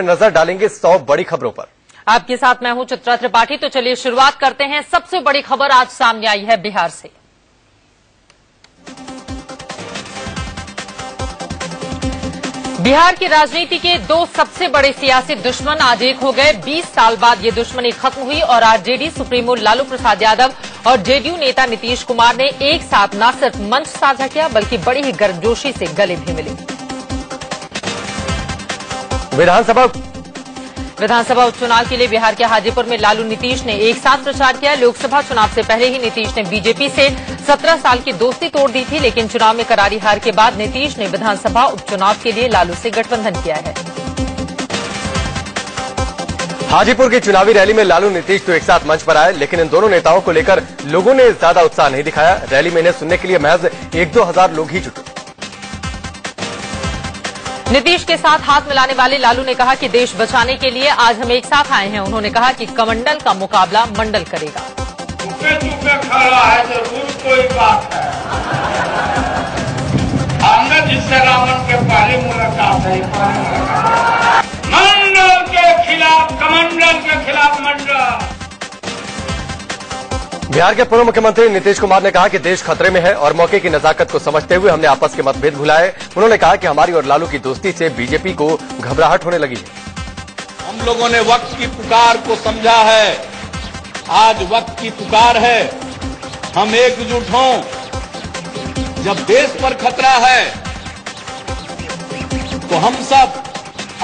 नजर डालेंगे 100 बड़ी खबरों पर। आपके साथ मैं हूं चित्रा त्रिपाठी। तो चलिए शुरुआत करते हैं। सबसे बड़ी खबर आज सामने आई है बिहार से। बिहार की राजनीति के दो सबसे बड़े सियासी दुश्मन आज एक हो गए। 20 साल बाद ये दुश्मनी खत्म हुई और आरजेडी सुप्रीमो लालू प्रसाद यादव और जेडीयू नेता नीतीश कुमार ने एक साथ न सिर्फ मंच साझा किया बल्कि बड़ी ही गर्मजोशी से गले भी मिले। विधानसभा उपचुनाव के लिए बिहार के हाजीपुर में लालू नीतीश ने एक साथ प्रचार किया। लोकसभा चुनाव से पहले ही नीतीश ने बीजेपी से 17 साल की दोस्ती तोड़ दी थी, लेकिन चुनाव में करारी हार के बाद नीतीश ने विधानसभा उपचुनाव के लिए लालू से गठबंधन किया है। हाजीपुर की चुनावी रैली में लालू नीतीश तो एक साथ मंच पर आए, लेकिन इन दोनों नेताओं को लेकर लोगों ने ज्यादा उत्साह नहीं दिखाया। रैली में इन्हें सुनने के लिए महज 1-2 हजार लोग ही जुटे। नीतीश के साथ हाथ मिलाने वाले लालू ने कहा कि देश बचाने के लिए आज हम एक साथ आए हैं। उन्होंने कहा कि कमंडल का मुकाबला मंडल करेगा। चुपे चुपे खड़ा है जरूर कोई बात है। हमने जिससे रावण के पहले मुलाकात है, मंडल के खिलाफ कमंडल के खिलाफ मंडल। बिहार के पूर्व मुख्यमंत्री नीतीश कुमार ने कहा कि देश खतरे में है और मौके की नजाकत को समझते हुए हमने आपस के मतभेद भुलाए। उन्होंने कहा कि हमारी और लालू की दोस्ती से बीजेपी को घबराहट होने लगी है। हम लोगों ने वक्त की पुकार को समझा है। आज वक्त की पुकार है, हम एकजुट हों। जब देश पर खतरा है तो हम सब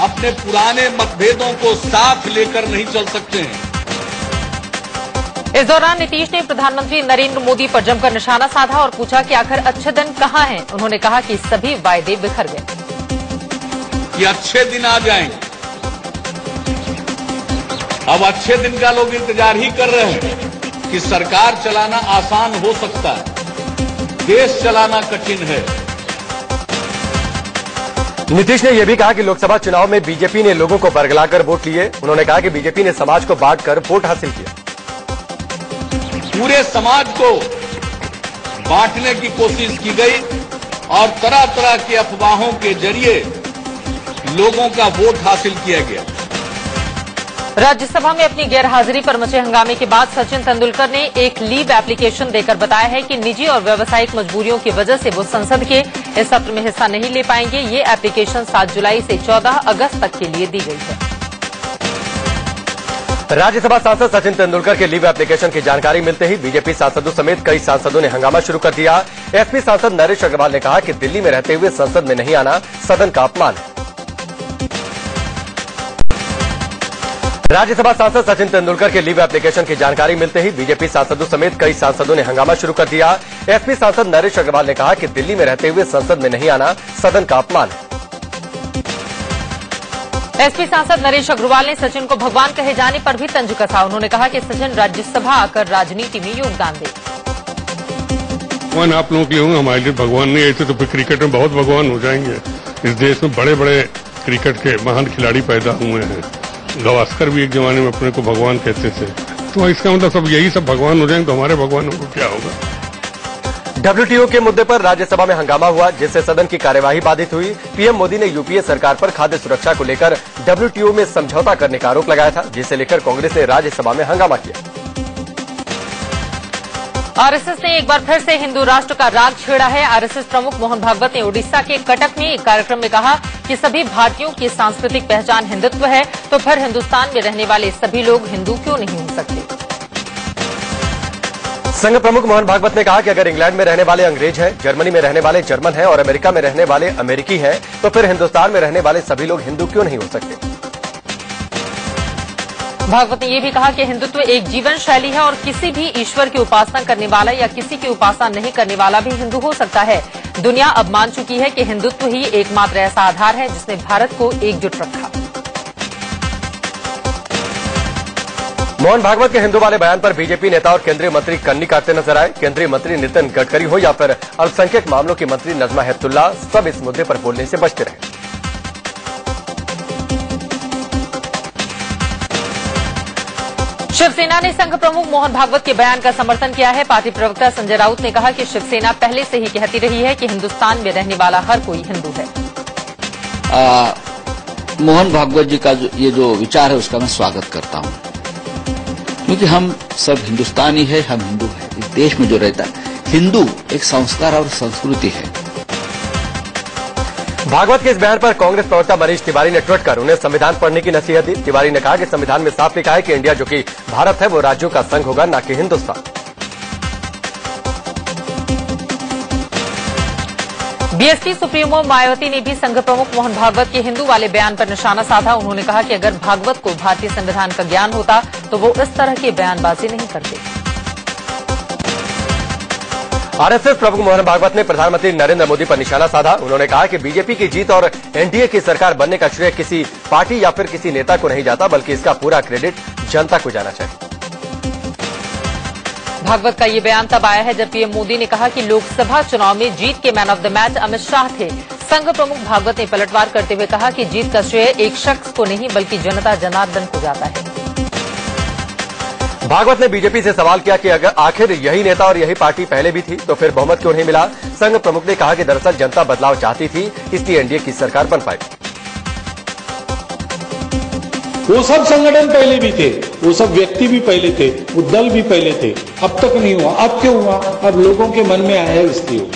अपने पुराने मतभेदों को साथ लेकर नहीं चल सकते हैं। इस दौरान नीतीश ने प्रधानमंत्री नरेंद्र मोदी पर जमकर निशाना साधा और पूछा कि आखिर अच्छे दिन कहां हैं। उन्होंने कहा कि सभी वायदे बिखर गए। ये अच्छे दिन आ जाएंगे। अब अच्छे दिन का लोग इंतजार ही कर रहे हैं कि सरकार चलाना आसान हो सकता है, देश चलाना कठिन है। नीतीश ने यह भी कहा कि लोकसभा चुनाव में बीजेपी ने लोगों को बरगलाकर वोट लिए। उन्होंने कहा कि बीजेपी ने समाज को बांटकर वोट हासिल किया। पूरे समाज को बांटने की कोशिश की गई और तरह तरह की अफवाहों के जरिए लोगों का वोट हासिल किया गया। राज्यसभा में अपनी गैरहाजिरी पर मचे हंगामे के बाद सचिन तेंदुलकर ने एक लीव एप्लीकेशन देकर बताया है कि निजी और व्यावसायिक मजबूरियों की वजह से वो संसद के इस सत्र में हिस्सा नहीं ले पाएंगे। ये एप्लीकेशन 7 जुलाई से 14 अगस्त तक के लिए दी गई है। राज्यसभा सांसद सचिन तेंदुलकर के लीव एप्लीकेशन की जानकारी मिलते ही बीजेपी सांसदों समेत कई सांसदों ने हंगामा शुरू कर दिया। एसपी सांसद नरेश अग्रवाल ने कहा कि दिल्ली में रहते हुए संसद में नहीं आना सदन का अपमान है। राज्यसभा सांसद सचिन तेंदुलकर के लीव एप्लीकेशन की जानकारी मिलते ही बीजेपी सांसदों समेत कई सांसदों ने हंगामा शुरू कर दिया। एसपी सांसद नरेश अग्रवाल ने कहा कि दिल्ली में रहते हुए संसद में नहीं आना सदन का अपमान है। एसपी सांसद नरेश अग्रवाल ने सचिन को भगवान कहे जाने पर भी तंज कसा। उन्होंने कहा कि सचिन राज्यसभा आकर राजनीति में योगदान दे। भगवान आप लोगों के लिए होंगे, हमारे लिए भगवान नहीं। ऐसे तो फिर क्रिकेट में बहुत भगवान हो जाएंगे। इस देश में बड़े बड़े क्रिकेट के महान खिलाड़ी पैदा हुए हैं। गावस्कर भी एक जमाने में अपने को भगवान कहते थे। तो इसका मतलब सब यही सब भगवान हो जाएंगे तो हमारे भगवानों को क्या होगा। डब्ल्यूटीओ के मुद्दे पर राज्यसभा में हंगामा हुआ, जिससे सदन की कार्यवाही बाधित हुई। पीएम मोदी ने यूपीए सरकार पर खाद्य सुरक्षा को लेकर डब्ल्यूटीओ में समझौता करने का आरोप लगाया था, जिसे लेकर कांग्रेस ने राज्यसभा में हंगामा किया। आरएसएस ने एक बार फिर से हिंदू राष्ट्र का राग छेड़ा है। आरएसएस प्रमुख मोहन भागवत ने ओडिशा के कटक में एक कार्यक्रम में कहा कि सभी भारतीयों की सांस्कृतिक पहचान हिंदुत्व है, तो फिर हिंदुस्तान में रहने वाले सभी लोग हिंदू क्यों नहीं हो सकते। संघ प्रमुख मोहन भागवत ने कहा कि अगर इंग्लैंड में रहने वाले अंग्रेज हैं, जर्मनी में रहने वाले जर्मन हैं और अमेरिका में रहने वाले अमेरिकी हैं, तो फिर हिंदुस्तान में रहने वाले सभी लोग हिंदू क्यों नहीं हो सकते। भागवत ने यह भी कहा कि हिंदुत्व एक जीवन शैली है और किसी भी ईश्वर की उपासना करने वाला या किसी की उपासना नहीं करने वाला भी हिंदू हो सकता है। दुनिया अब मान चुकी है कि हिंदुत्व ही एकमात्र ऐसा आधार है जिसने भारत को एकजुट रखा। मोहन भागवत के हिंदू वाले बयान पर बीजेपी नेता और केंद्रीय मंत्री कन्नी काटते नजर आए। केंद्रीय मंत्री नितिन गडकरी हो या फिर अल्पसंख्यक मामलों की मंत्री नजमा हेपतुल्ला, सब इस मुद्दे पर बोलने से बचते रहे। शिवसेना ने संघ प्रमुख मोहन भागवत के बयान का समर्थन किया है। पार्टी प्रवक्ता संजय राउत ने कहा कि शिवसेना पहले से ही कहती रही है कि हिंदुस्तान में रहने वाला हर कोई हिंदू है। मोहन भागवत जी का ये जो विचार है उसका मैं स्वागत करता हूं, क्योंकि हम सब हिंदुस्तानी है, हम हिंदू है। इस देश में जो रहता है हिंदू एक संस्कार और संस्कृति है। भागवत के इस बयान पर कांग्रेस प्रवक्ता मनीष तिवारी ने ट्वीट कर उन्हें संविधान पढ़ने की नसीहत दी। तिवारी ने कहा कि संविधान में साफ लिखा है कि इंडिया जो कि भारत है वो राज्यों का संघ होगा, न कि हिंदुस्तान। बीएसपी सुप्रीमो मायावती ने भी संघ प्रमुख मोहन भागवत के हिंदू वाले बयान पर निशाना साधा। उन्होंने कहा कि अगर भागवत को भारतीय संविधान का ज्ञान होता तो वो इस तरह की बयानबाजी नहीं करते। आरएसएस प्रमुख मोहन भागवत ने प्रधानमंत्री नरेंद्र मोदी पर निशाना साधा। उन्होंने कहा कि बीजेपी की जीत और एनडीए की सरकार बनने का श्रेय किसी पार्टी या फिर किसी नेता को नहीं जाता, बल्कि इसका पूरा क्रेडिट जनता को जाना चाहिए। भागवत का ये बयान तब आया है जब पीएम मोदी ने कहा कि लोकसभा चुनाव में जीत के man of the match Amit Shah थे। संघ प्रमुख भागवत ने पलटवार करते हुए कहा कि जीत का श्रेय एक शख्स को नहीं बल्कि जनता जनार्दन को जाता है। भागवत ने बीजेपी से सवाल किया कि अगर आखिर यही नेता और यही पार्टी पहले भी थी तो फिर बहुमत क्यों नहीं मिला। संघ प्रमुख ने कहा कि दरअसल जनता बदलाव चाहती थी, इसलिए एनडीए की सरकार बन पाई। वो सब संगठन पहले भी थे, वो सब व्यक्ति भी पहले थे, वो दल भी पहले थे, अब तक नहीं हुआ। अब क्यों हुआ? अब लोगों के मन में आया इसलिए हुआ।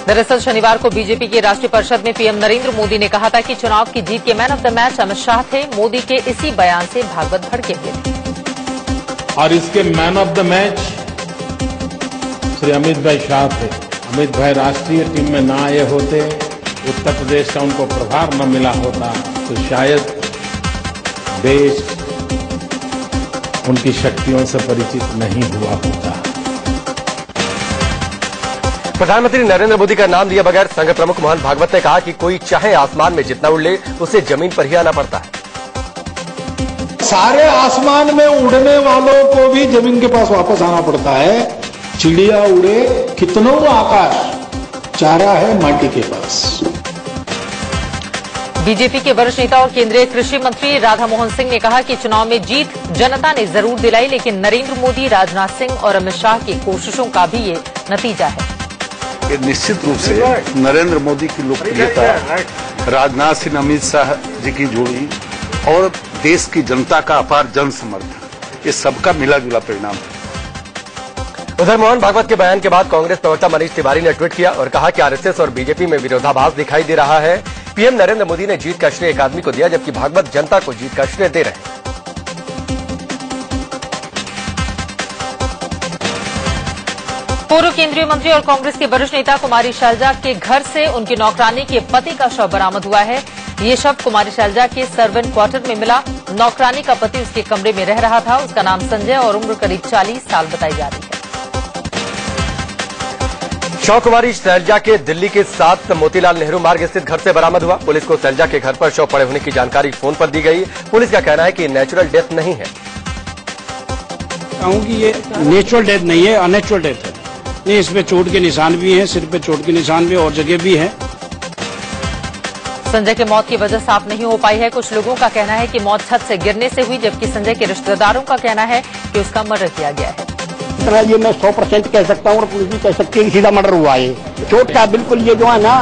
दरअसल शनिवार को बीजेपी की राष्ट्रीय परिषद में पीएम नरेंद्र मोदी ने कहा था कि चुनाव की जीत के man of the match Amit Shah थे। मोदी के इसी बयान से भागवत भड़के हुए थे और इसके man of the match Shri Amit भाई शाह थे। अमित भाई राष्ट्रीय टीम में ना आए होते, उत्तर प्रदेश का उनको प्रभार न मिला होता तो शायद देश उनकी शक्तियों से परिचित नहीं हुआ होता। प्रधानमंत्री नरेंद्र मोदी का नाम लिए बगैर संघ प्रमुख मोहन भागवत ने कहा कि कोई चाहे आसमान में जितना उड़ ले उसे जमीन पर ही आना पड़ता है। सारे आसमान में उड़ने वालों को भी जमीन के पास वापस आना पड़ता है। चिड़िया उड़े कितनों आकाश, चारा है माटी के पास। बीजेपी के वरिष्ठ नेता और केंद्रीय कृषि मंत्री राधा मोहन सिंह ने कहा कि चुनाव में जीत जनता ने जरूर दिलाई, लेकिन नरेंद्र मोदी, राजनाथ सिंह और अमित शाह की कोशिशों का भी ये नतीजा है। ये निश्चित रूप से नरेंद्र मोदी की लोकप्रियता, राजनाथ सिंह, अमित शाह जी की जोड़ी और देश की जनता का अपार जन समर्थन, ये सबका मिला जुला परिणाम है। उधर मोहन भागवत के बयान के बाद कांग्रेस प्रवक्ता मनीष तिवारी ने ट्वीट किया और कहा कि आरएसएस और बीजेपी में विरोधाभास दिखाई दे रहा है। पीएम नरेंद्र मोदी ने जीत का श्रेय एक आदमी को दिया, जबकि भागवत जनता को जीत का श्रेय दे रहे हैं। पूर्व केंद्रीय मंत्री और कांग्रेस के वरिष्ठ नेता कुमारी शैलजा के घर से उनकी नौकरानी के पति का शव बरामद हुआ है। ये शव कुमारी शैलजा के सर्वेंट क्वार्टर में मिला। नौकरानी का पति उसके कमरे में रह रहा था। उसका नाम संजय और उम्र करीब 40 साल बताई जा रही है। शव कुमारी शैलजा के दिल्ली के 7 मोतीलाल नेहरू मार्ग स्थित घर से बरामद हुआ। पुलिस को शैलजा के घर पर शव पड़े होने की जानकारी फोन पर दी गई। पुलिस का कहना है कि नेचुरल डेथ नहीं है। कहूं कि ये नेचुरल डेथ नहीं है, अननेचुरल डेथ है। नहीं, इसमें चोट के निशान भी हैं, सिर पे चोट के निशान भी और जगह भी है। संजय की मौत की वजह साफ नहीं हो पाई है। कुछ लोगों का कहना है कि मौत छत से गिरने से हुई, जबकि संजय के रिश्तेदारों का कहना है कि उसका मर्डर किया गया है। ये मैं 100% कह सकता हूँ और पुलिस भी कह सकती है कि सीधा मर्डर हुआ है। चोट का बिल्कुल ये जो है ना,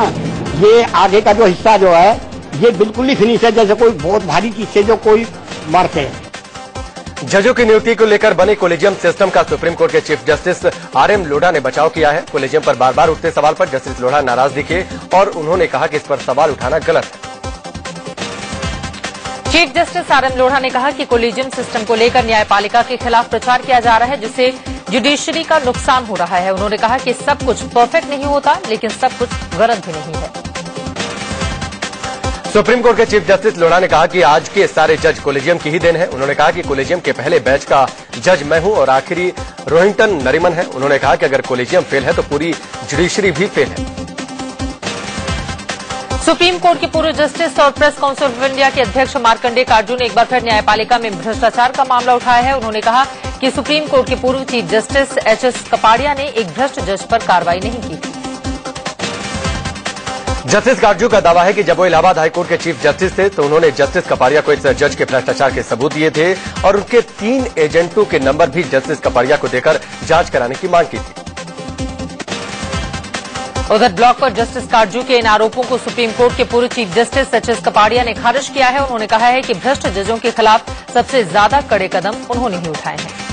ये आगे का जो हिस्सा जो है ये बिल्कुल ही फिनिश है, जैसे कोई बहुत भारी चीज से जो कोई मरते हैं। जजों की नियुक्ति को लेकर बने कोलेजियम सिस्टम का सुप्रीम कोर्ट के चीफ जस्टिस आरएम लोढ़ा ने बचाव किया है। कोलेजियम पर बार बार उठते सवाल पर जस्टिस लोढ़ा नाराज दिखे और उन्होंने कहा कि इस पर सवाल उठाना गलत है। चीफ जस्टिस आरएम लोढ़ा ने कहा कि कोलेजियम सिस्टम को लेकर न्यायपालिका के खिलाफ प्रचार किया जा रहा है, जिससे जुडिशरी का नुकसान हो रहा है। उन्होंने कहा कि सब कुछ परफेक्ट नहीं होता, लेकिन सब कुछ गलत भी नहीं है। सुप्रीम कोर्ट के चीफ जस्टिस लोढ़ा ने कहा कि आज के सारे जज कोलेजियम की ही देन है। उन्होंने कहा कि कोलेजियम के पहले बैच का जज मैं हूं और आखिरी रोहिंटन नरीमन है। उन्होंने कहा कि अगर कोलेजियम फेल है तो पूरी जुडिशरी भी फेल है। सुप्रीम कोर्ट के पूर्व जस्टिस और प्रेस काउंसिल ऑफ इंडिया के अध्यक्ष मार्कंडेय कार्जू ने एक बार फिर न्यायपालिका में भ्रष्टाचार का मामला उठाया है। उन्होंने कहा कि सुप्रीम कोर्ट के पूर्व चीफ जस्टिस एचएस कपाड़िया ने एक भ्रष्ट जज पर कार्रवाई नहीं की थी। जस्टिस कार्जू का दावा है कि जब वो इलाहाबाद हाईकोर्ट के चीफ जस्टिस थे तो उन्होंने जस्टिस कपाड़िया को इस जज के भ्रष्टाचार के सबूत दिए थे और उनके 3 एजेंटों के नंबर भी जस्टिस कपाड़िया को देकर जांच कराने की मांग की थी। उधर ब्लॉक पर जस्टिस काटजू के इन आरोपों को सुप्रीम कोर्ट के पूर्व चीफ जस्टिस एच.एस. कपाड़िया ने खारिज किया है। उन्होंने कहा है कि भ्रष्ट जजों के खिलाफ सबसे ज्यादा कड़े कदम उन्होंने ही उठाए हैं।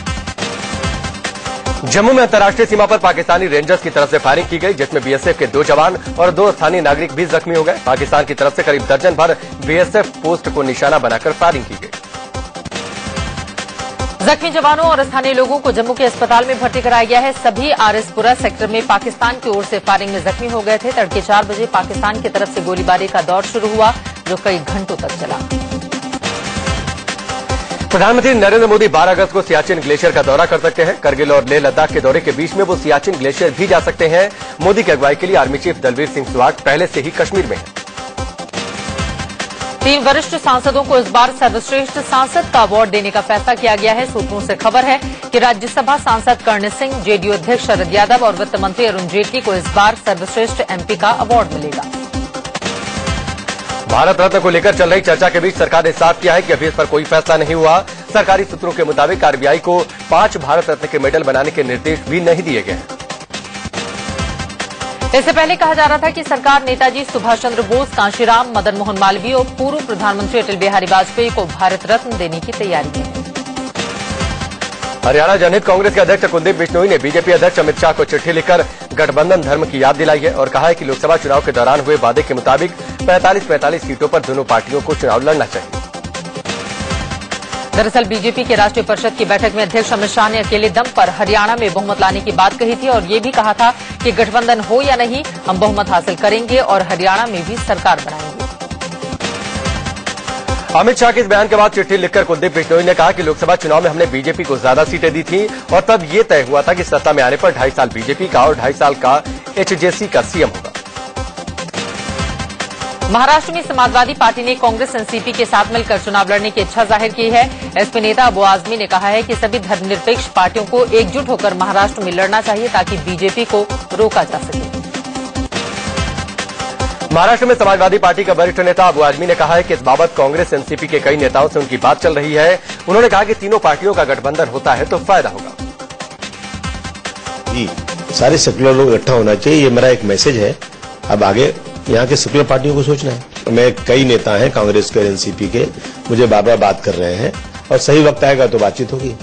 जम्मू में अंतर्राष्ट्रीय सीमा पर पाकिस्तानी रेंजर्स की तरफ से फायरिंग की गई, जिसमें बीएसएफ के 2 जवान और 2 स्थानीय नागरिक भी जख्मी हो गए। पाकिस्तान की तरफ से करीब दर्जन भर बीएसएफ पोस्ट को निशाना बनाकर फायरिंग की गई। जख्मी जवानों और स्थानीय लोगों को जम्मू के अस्पताल में भर्ती कराया गया है। सभी आरएसपुरा सेक्टर में पाकिस्तान की ओर से फायरिंग में जख्मी हो गए थे। तड़के 4 बजे पाकिस्तान की तरफ से गोलीबारी का दौर शुरू हुआ, जो कई घंटों तक चला। प्रधानमंत्री नरेंद्र मोदी 12 अगस्त को सियाचिन ग्लेशियर का दौरा कर सकते हैं। करगिल और लेह लद्दाख के दौरे के बीच में वो सियाचिन ग्लेशियर भी जा सकते हैं। मोदी की अगुवाई के लिए आर्मी चीफ दलबीर सिंह सुहाग पहले से ही कश्मीर में हैं। 3 वरिष्ठ सांसदों को इस बार सर्वश्रेष्ठ सांसद का अवार्ड देने का फैसला किया गया है। सूत्रों से खबर है कि राज्यसभा सांसद कर्णित सिंह, जेडीयू अध्यक्ष शरद यादव और वित्त मंत्री अरुण जेटली को इस बार सर्वश्रेष्ठ एमपी का अवार्ड मिलेगा। भारत रत्न को लेकर चल रही चर्चा के बीच सरकार ने साफ किया है कि अभी इस पर कोई फैसला नहीं हुआ। सरकारी सूत्रों के मुताबिक आरबीआई को 5 भारत रत्न के मेडल बनाने के निर्देश भी नहीं दिए गए हैं। इससे पहले कहा जा रहा था कि सरकार नेताजी सुभाष चंद्र बोस, कांशीराम, मदन मोहन मालवीय और पूर्व प्रधानमंत्री अटल बिहारी वाजपेयी को भारत रत्न देने की तैयारी में है। हरियाणा जनहित कांग्रेस के अध्यक्ष कुलदीप बिश्नोई ने बीजेपी अध्यक्ष अमित शाह को चिट्ठी लिखकर गठबंधन धर्म की याद दिलाई है और कहा है कि लोकसभा चुनाव के दौरान हुए वादे के मुताबिक 45-45 सीटों पर दोनों पार्टियों को चुनाव लड़ना चाहिए। दरअसल बीजेपी के राष्ट्रीय परिषद की बैठक में अध्यक्ष अमित शाह ने अकेले दम पर हरियाणा में बहुमत लाने की बात कही थी और ये भी कहा था कि गठबंधन हो या नहीं, हम बहुमत हासिल करेंगे और हरियाणा में भी सरकार बनाएंगे। अमित शाह के इस बयान के बाद चिट्ठी लिखकर कुलदीप बिश्नोई ने कहा कि लोकसभा चुनाव में हमने बीजेपी को ज्यादा सीटें दी थी और तब ये तय हुआ था कि सत्ता में आने पर 2.5 साल बीजेपी का और 2.5 साल का एचजेसी का सीएम होगा। महाराष्ट्र में समाजवादी पार्टी ने कांग्रेस एनसीपी के साथ मिलकर चुनाव लड़ने की इच्छा जाहिर की है। एसपी नेता अबू आजमी ने कहा है कि सभी धर्मनिरपेक्ष पार्टियों को एकजुट होकर महाराष्ट्र में लड़ना चाहिए ताकि बीजेपी को रोका जा सके। महाराष्ट्र में समाजवादी पार्टी का वरिष्ठ नेता अबू आजमी ने कहा है कि इस बाबत कांग्रेस एनसीपी के कई नेताओं से उनकी बात चल रही है। उन्होंने कहा कि तीनों पार्टियों का गठबंधन होता है तो फायदा होगा। सारे सेकुलर लोग इकट्ठा होना चाहिए, ये मेरा एक मैसेज है। अब आगे यहाँ के सेकुलर पार्टियों को सोचना है। मैं कई नेता हैं कांग्रेस के, एनसीपी के, मुझे बार बार बात कर रहे हैं और सही वक्त आएगा तो बातचीत होगी।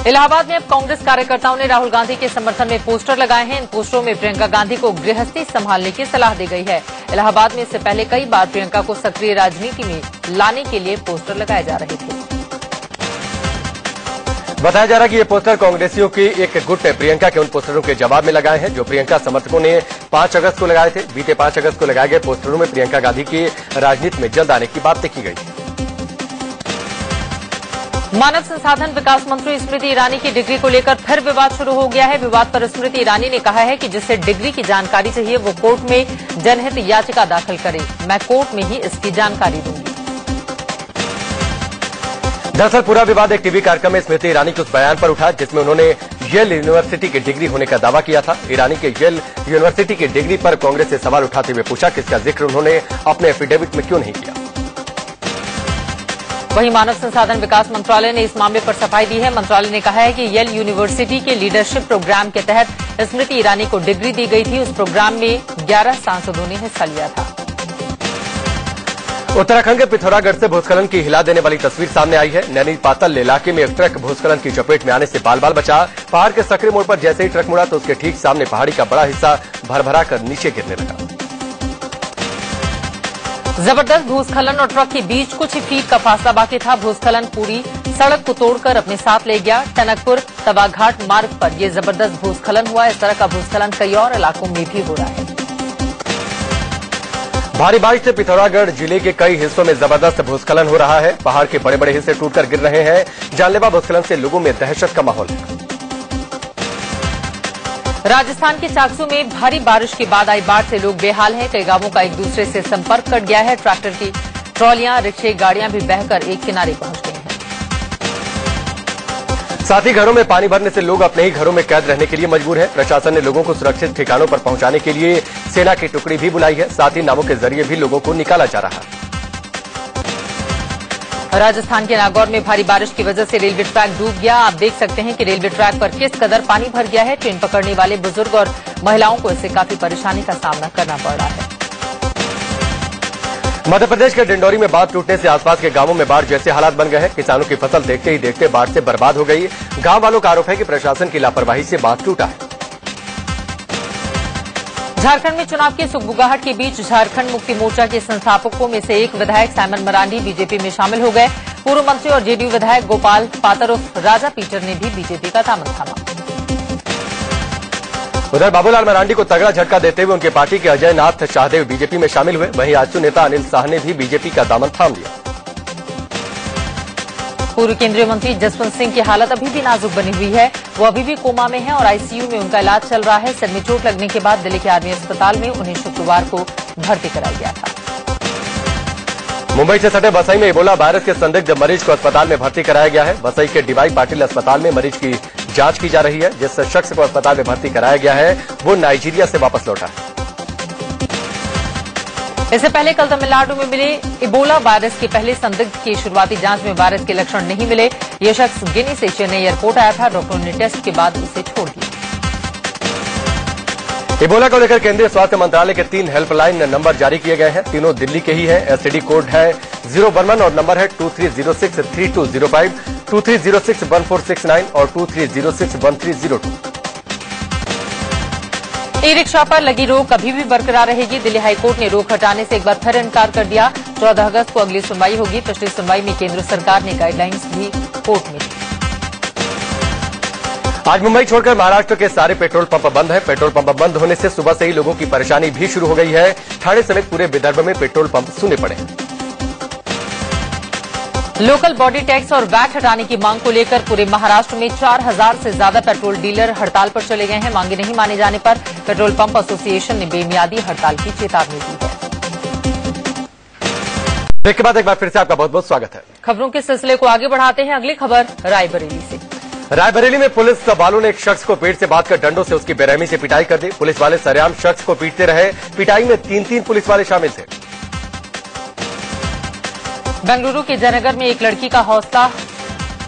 इलाहाबाद में अब कांग्रेस कार्यकर्ताओं ने राहुल गांधी के समर्थन में पोस्टर लगाए हैं। इन पोस्टरों में प्रियंका गांधी को गृहस्थी संभालने की सलाह दी गई है। इलाहाबाद में इससे पहले कई बार प्रियंका को सक्रिय राजनीति में लाने के लिए पोस्टर लगाए जा रहे थे। बताया जा रहा है कि ये पोस्टर कांग्रेसियों की एक गुट ने प्रियंका के उन पोस्टरों के जवाब में लगाए हैं जो प्रियंका समर्थकों ने 5 अगस्त को लगाए थे। बीते 5 अगस्त को लगाए गए पोस्टरों में प्रियंका गांधी की राजनीति में जल्द आने की बात देखी गई। मानव संसाधन विकास मंत्री स्मृति ईरानी की डिग्री को लेकर फिर विवाद शुरू हो गया है। विवाद पर स्मृति ईरानी ने कहा है कि जिसे डिग्री की जानकारी चाहिए वो कोर्ट में जनहित याचिका दाखिल करे, मैं कोर्ट में ही इसकी जानकारी दूंगी। दरअसल पूरा विवाद एक टीवी कार्यक्रम में स्मृति ईरानी के उस बयान पर उठा जिसमें उन्होंने येल यूनिवर्सिटी की डिग्री होने का दावा किया था। ईरानी के येल यूनिवर्सिटी की डिग्री पर कांग्रेस से सवाल उठाते हुए पूछा कि इसका जिक्र उन्होंने अपने एफिडेविट में क्यों नहीं किया। वहीं मानव संसाधन विकास मंत्रालय ने इस मामले पर सफाई दी है। मंत्रालय ने कहा है कि येल यूनिवर्सिटी के लीडरशिप प्रोग्राम के तहत स्मृति ईरानी को डिग्री दी गई थी। उस प्रोग्राम में 11 सांसदों ने हिस्सा लिया था। उत्तराखंड के पिथौरागढ़ से भूस्खलन की हिला देने वाली तस्वीर सामने आई है। नैनी पातल इलाके में एक ट्रक भूस्खलन की चपेट में आने से बाल बाल बचा। पहाड़ के सकरे मोड़ पर जैसे ही ट्रक मुड़ा तो उसके ठीक सामने पहाड़ी का बड़ा हिस्सा भरभरा कर नीचे गिरने लगा। जबरदस्त भूस्खलन और ट्रक के बीच कुछ ही फीट का फासला बाकी था। भूस्खलन पूरी सड़क को तोड़कर अपने साथ ले गया। टनकपुर तवाघाट मार्ग पर यह जबरदस्त भूस्खलन हुआ। इस तरह का भूस्खलन कई और इलाकों में भी हो रहा है। भारी बारिश से पिथौरागढ़ जिले के कई हिस्सों में जबरदस्त भूस्खलन हो रहा है। पहाड़ के बड़े बड़े हिस्से टूटकर गिर रहे हैं। जानलेवा भूस्खलन से लोगों में दहशत का माहौल है। राजस्थान के चाकसू में भारी बारिश के बाद आई बाढ़ से लोग बेहाल हैं। कई गांवों का एक दूसरे से संपर्क कट गया है। ट्रैक्टर की ट्रॉलियां, रिक्शे, गाड़ियां भी बहकर एक किनारे पहुंच गई हैं। साथ ही घरों में पानी भरने से लोग अपने ही घरों में कैद रहने के लिए मजबूर हैं। प्रशासन ने लोगों को सुरक्षित ठिकानों पर पहुंचाने के लिए सेना की टुकड़ी भी बुलाई है। साथ ही नावों के जरिए भी लोगों को निकाला जा रहा है। राजस्थान के नागौर में भारी बारिश की वजह से रेलवे ट्रैक डूब गया। आप देख सकते हैं कि रेलवे ट्रैक पर किस कदर पानी भर गया है। ट्रेन पकड़ने वाले बुजुर्ग और महिलाओं को इससे काफी परेशानी का सामना करना पड़ रहा है। मध्य प्रदेश के डिंडौरी में बांध टूटने से आसपास के गांवों में बाढ़ जैसे हालात बन गए हैं। किसानों की फसल देखते ही देखते बाढ़ से बर्बाद हो गई। गांव वालों का आरोप है कि प्रशासन की लापरवाही से बांध टूटा है। झारखंड में चुनाव की सुगबुगाहट के बीच झारखंड मुक्ति मोर्चा के संस्थापकों में से एक विधायक साइमन मरांडी बीजेपी में शामिल हो गए। पूर्व मंत्री और जेडीयू विधायक गोपाल पातर उर्फ राजा पीटर ने भी बीजेपी का दामन थामा। उधर बाबूलाल मरांडी को तगड़ा झटका देते हुए उनके पार्टी के अजय नाथ शाहदेव बीजेपी में शामिल हुए। वहीं आजसू नेता अनिल शाह ने भी बीजेपी का दामन थाम लिया। पूर्व केंद्रीय मंत्री जसवंत सिंह की हालत अभी भी नाजुक बनी हुई है। वो अभी भी कोमा में है और आईसीयू में उनका इलाज चल रहा है। सिर में चोट लगने के बाद दिल्ली के आर्मी अस्पताल में उन्हें शुक्रवार को भर्ती कराया गया था। मुंबई से सटे बसई में इबोला वायरस के संदिग्ध मरीज को अस्पताल में भर्ती कराया गया है। बसई के डीवाई पाटिल अस्पताल में मरीज की जांच की जा रही है। जिस शख्स को अस्पताल में भर्ती कराया गया है वो नाइजीरिया से वापस लौटा है। इससे पहले कल तमिलनाडु में मिले इबोला वायरस के पहले संदिग्ध की शुरुआती जांच में वायरस के लक्षण नहीं मिले। यह शख्स गिनी से चेन्नई एयरपोर्ट आया था। डॉक्टरों ने टेस्ट के बाद उसे छोड़ दिया। इबोला को लेकर केंद्रीय स्वास्थ्य मंत्रालय के 3 हेल्पलाइन नंबर जारी किए गए हैं। तीनों दिल्ली के ही हैं। एसटीडी कोड है 011 और नंबर है 23063205, 23061469 और 23061302। ई रिक्शा पर लगी रोक अभी भी बरकरार रहेगी। दिल्ली हाईकोर्ट ने रोक हटाने से एक बार फिर इनकार कर दिया। 14 अगस्त को अगली सुनवाई होगी। पिछली सुनवाई में केंद्र सरकार ने गाइडलाइंस भी कोर्ट में दी। आज मुंबई छोड़कर महाराष्ट्र के सारे पेट्रोल पंप बंद हैं। पेट्रोल पंप बंद होने से सुबह से ही लोगों की परेशानी भी शुरू हो गई है। ठाणे समेत पूरे विदर्भ में पेट्रोल पंप सूने पड़े हैं। लोकल बॉडी टैक्स और वैट हटाने की मांग को लेकर पूरे महाराष्ट्र में 4000 से ज्यादा पेट्रोल डीलर हड़ताल पर चले गए हैं। मांगे नहीं माने जाने पर पेट्रोल पंप एसोसिएशन ने बेमियादी हड़ताल की चेतावनी दी है। ब्रेक के बाद एक बार फिर से आपका बहुत बहुत स्वागत है। खबरों के सिलसिले को आगे बढ़ाते हैं। अगली खबर रायबरेली से। रायबरेली में पुलिस वालों ने एक शख्स को पेट से बांधकर डंडों से उसकी बेरहमी से पिटाई कर दी। पुलिस वाले सरेआम शख्स को पीटते रहे। पिटाई में 3 पुलिस वाले शामिल थे। बेंगलुरु के जयनगर में एक लड़की का हौसला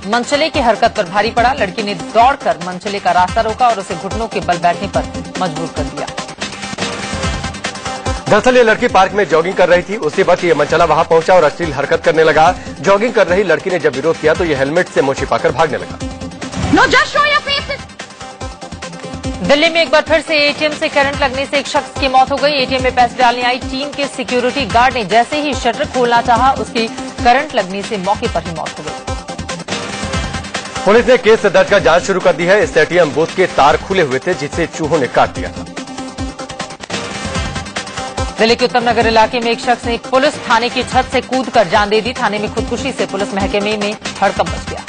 मनचले की हरकत पर भारी पड़ा। लड़की ने दौड़कर मनचले का रास्ता रोका और उसे घुटनों के बल बैठने पर मजबूर कर दिया। दरअसल ये लड़की पार्क में जॉगिंग कर रही थी। उसी वक्त ये मनचला वहां पहुंचा और अश्लील हरकत करने लगा। जॉगिंग कर रही लड़की ने जब विरोध किया तो ये हेलमेट से मुंह छिपाकर भागने लगा। दिल्ली में एक बार फिर से एटीएम से करंट लगने से एक शख्स की मौत हो गई। एटीएम में पैसे डालने आई टीम के सिक्योरिटी गार्ड ने जैसे ही शटर खोलना चाहा उसकी करंट लगने से मौके पर ही मौत हो गई। पुलिस ने केस दर्ज कर जांच शुरू कर दी है। इस एटीएम बूथ के तार खुले हुए थे जिसे चूहों ने काट दिया था। दिल्ली के उत्तम नगर इलाके में एक शख्स ने पुलिस थाने की छत से कूदकर जान दे दी। थाने में खुदकुशी से पुलिस महकमे में हड़कंप मच गया।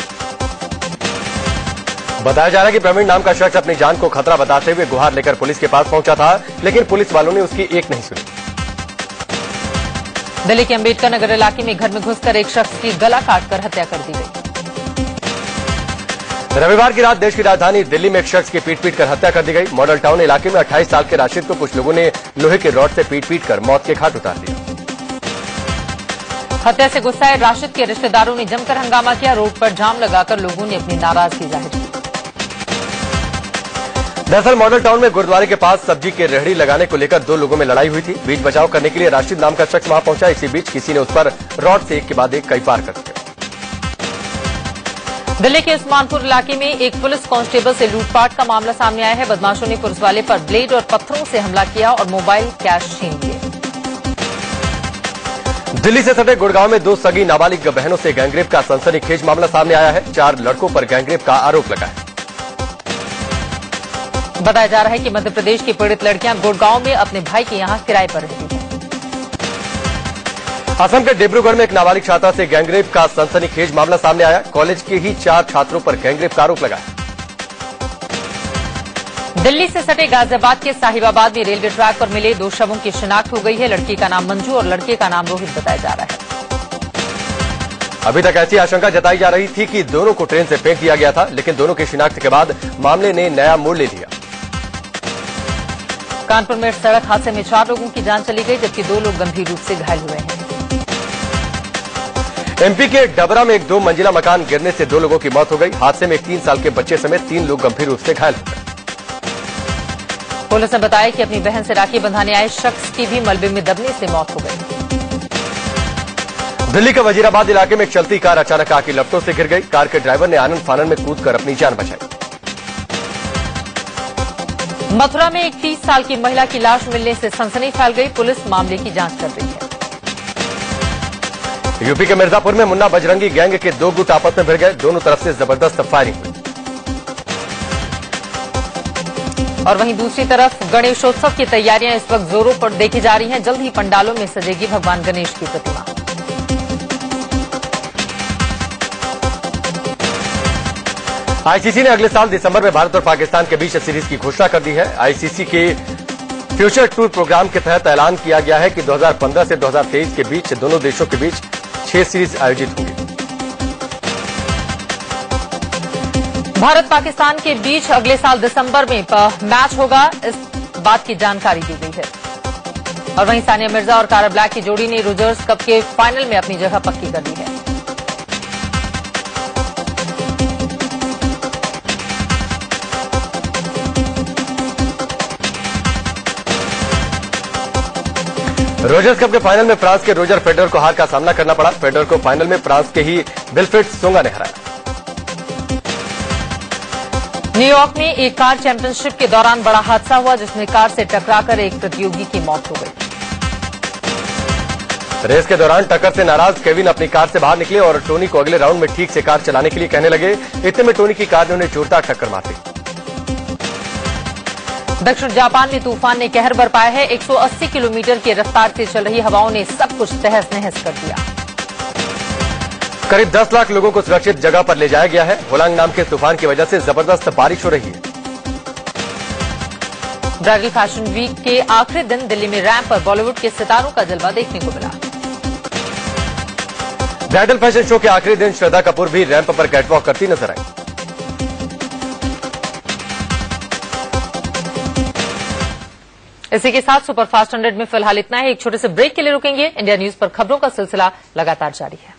बताया जा रहा है कि प्रवीण नाम का शख्स अपनी जान को खतरा बताते हुए गुहार लेकर पुलिस के पास पहुंचा था, लेकिन पुलिस वालों ने उसकी एक नहीं सुनी। दिल्ली के अंबेडकर नगर इलाके में घर में घुसकर एक शख्स की गला काटकर हत्या कर दी गई। रविवार की रात देश की राजधानी दिल्ली में एक शख्स की पीट कर हत्या कर दी गई। मॉडल टाउन इलाके में 28 साल के राशिद को कुछ लोगों ने लोहे के रॉड से पीट कर मौत के घाट उतार दिया। हत्या से गुस्साए राशिद के रिश्तेदारों ने जमकर हंगामा किया। रोड पर जाम लगाकर लोगों ने अपनी नाराजगी जाहिर की। दरअसल मॉडल टाउन में गुरुद्वारे के पास सब्जी के रेहड़ी लगाने को लेकर 2 लोगों में लड़ाई हुई थी। बीच बचाव करने के लिए राशिद नाम का शख्स वहां पहुंचा। इसी बीच किसी ने उस पर रॉड से एक के बाद एक कई बार कर दिया। दिल्ली के उस्मानपुर इलाके में एक पुलिस कांस्टेबल से लूटपाट का मामला सामने आया है। बदमाशों ने पुलिस वाले पर ब्लेड और पत्थरों से हमला किया और मोबाइल कैश छीन लिए। दिल्ली से सटे गुड़गांव में 2 सगी नाबालिग बहनों से गैंगरेप का सनसनीखेज मामला सामने आया है। 4 लड़कों पर गैंगरेप का आरोप लगा है। बताया जा रहा है कि मध्य प्रदेश की पीड़ित लड़कियां गुड़गांव में अपने भाई के यहां किराए पर रहती हैं। असम के डिब्रूगढ़ में एक नाबालिग छात्रा से गैंगरेप का सनसनीखेज मामला सामने आया। कॉलेज के ही 4 छात्रों पर गैंगरेप का आरोप लगा है। दिल्ली से सटे गाजियाबाद के साहिबाबाद में रेलवे ट्रैक पर मिले 2 शवों की शिनाख्त हो गई है। लड़की का नाम मंजू और लड़के का नाम रोहित बताया जा रहा है। अभी तक ऐसी आशंका जताई जा रही थी कि दोनों को ट्रेन से फेंक दिया गया था, लेकिन दोनों की शिनाख्त के बाद मामले ने नया मोड़ ले लिया। कानपुर में सड़क हादसे में 4 लोगों की जान चली गई, जबकि 2 लोग गंभीर रूप से घायल हुए हैं। एमपी के डबरा में एक 2 मंजिला मकान गिरने से 2 लोगों की मौत हो गई। हादसे में एक 3 साल के बच्चे समेत 3 लोग गंभीर रूप से घायल हो गए। पुलिस ने बताया कि अपनी बहन से राखी बंधाने आए शख्स की भी मलबे में दबने से मौत हो गई। दिल्ली के वजीराबाद इलाके में एक चलती कार अचानक आग की लपटों से गिर गई। कार के ड्राइवर ने आनन फानन में कूदकर अपनी जान बचाई। मथुरा में एक 30 साल की महिला की लाश मिलने से सनसनी फैल गई। पुलिस मामले की जांच कर रही है। यूपी के मिर्जापुर में मुन्ना बजरंगी गैंग के 2 गुट आपस में भिड़ गए। दोनों तरफ से जबरदस्त फायरिंग हुई। और वहीं दूसरी तरफ गणेशोत्सव की तैयारियां इस वक्त जोरों पर देखी जा रही हैं। जल्द ही पंडालों में सजेगी भगवान गणेश की प्रतिमा। आईसीसी ने अगले साल दिसंबर में भारत और पाकिस्तान के बीच सीरीज की घोषणा कर दी है। आईसीसी के फ्यूचर टूर प्रोग्राम के तहत ऐलान किया गया है कि 2015 से 2023 के बीच दोनों देशों के बीच 6 सीरीज आयोजित होंगी। भारत पाकिस्तान के बीच अगले साल दिसंबर में मैच होगा, इस बात की जानकारी दी गई है। और वहीं सानिया मिर्जा और कारा ब्लैक की जोड़ी ने रोजर्स कप के फाइनल में अपनी जगह पक्की कर दी है। रोजर्स कप के फाइनल में फ्रांस के रोजर फेडरर को हार का सामना करना पड़ा। फेडरर को फाइनल में फ्रांस के ही विल्फ्रेड सोंगा ने हराया। न्यूयॉर्क में एक कार चैंपियनशिप के दौरान बड़ा हादसा हुआ, जिसमें कार से टकराकर एक प्रतियोगी की मौत हो गई। रेस के दौरान टक्कर से नाराज केविन अपनी कार से बाहर निकले और टोनी को अगले राउंड में ठीक से कार चलाने के लिए कहने लगे। इतने में टोनी की कार ने उन्हें जोरदार टक्कर मार दी। दक्षिण जापान में तूफान ने कहर बरपाया है। 180 किलोमीटर की रफ्तार से चल रही हवाओं ने सब कुछ तहस नहस कर दिया। करीब 10 लाख लोगों को सुरक्षित जगह पर ले जाया गया है। होलांग नाम के तूफान की वजह से जबरदस्त बारिश हो रही है। ब्राइडल फैशन वीक के आखिरी दिन दिल्ली में रैंप पर बॉलीवुड के सितारों का जलवा देखने को मिला। ब्राइडल फैशन शो के आखिरी दिन श्रद्धा कपूर भी रैंप पर कैटवॉक करती नजर आई। इसी के साथ सुपरफास्ट 100 में फिलहाल इतना है। एक छोटे से ब्रेक के लिए रुकेंगे। इंडिया न्यूज पर खबरों का सिलसिला लगातार जारी है।